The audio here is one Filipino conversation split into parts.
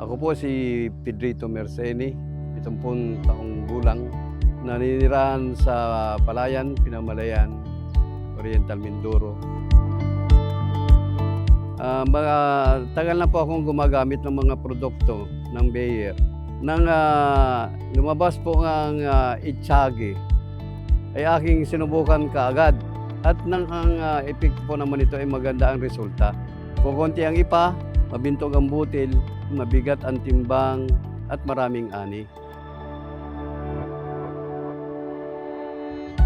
Ako po si Pedrito Merceni, 70 taong gulang, naninirahan sa Palayan, Pinamalayan, Oriental Mindoro. Mga tagal na po akong gumagamit ng mga produkto ng Bayer. Nang lumabas po ang Itchagi, ay aking sinubukan kaagad. At nang ang epekto po naman ito ay maganda ang resulta. Kukunti ang ipa, mabintog ang butil, mabigat ang timbang, at maraming ani.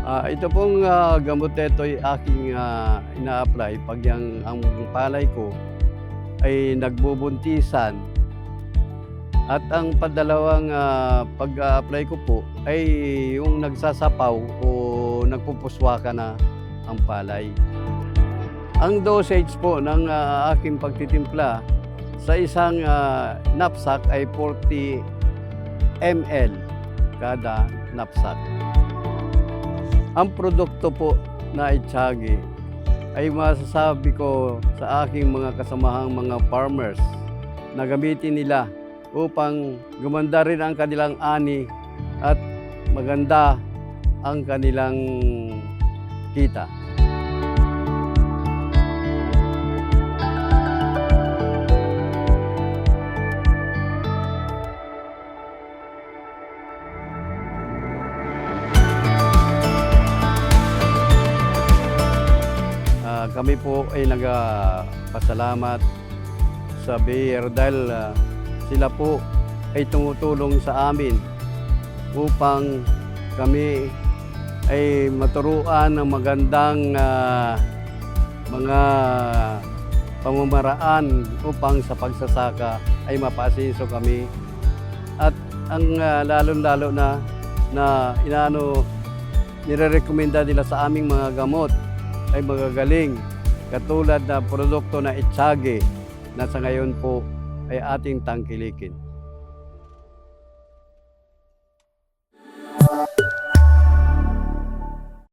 Ito pong gamot nito ay aking ina-apply pag ang palay ko ay nagbubuntisan. At ang padalawang pag-apply ko po ay yung nagsasapaw o nagpupuswaka na ang palay. Ang dosage po ng aking pagtitimpla sa isang knapsack ay 40 ml kada knapsack. Ang produkto po na Itchagi ay masasabi ko sa aking mga kasamahang mga farmers na gamitin nila upang gumanda rin ang kanilang ani at maganda ang kanilang kita. Kami po ay nagpasalamat sa Bayer dahil sila po ay tumutulong sa amin upang kami ay maturuan ng magandang mga pamamaraan upang sa pagsasaka ay mapaasenso kami. At ang lalong-lalo na nire-recommenda nila sa aming mga gamot ay magagaling, katulad na produkto na Itchagi na sa ngayon po ay ating tangkilikin.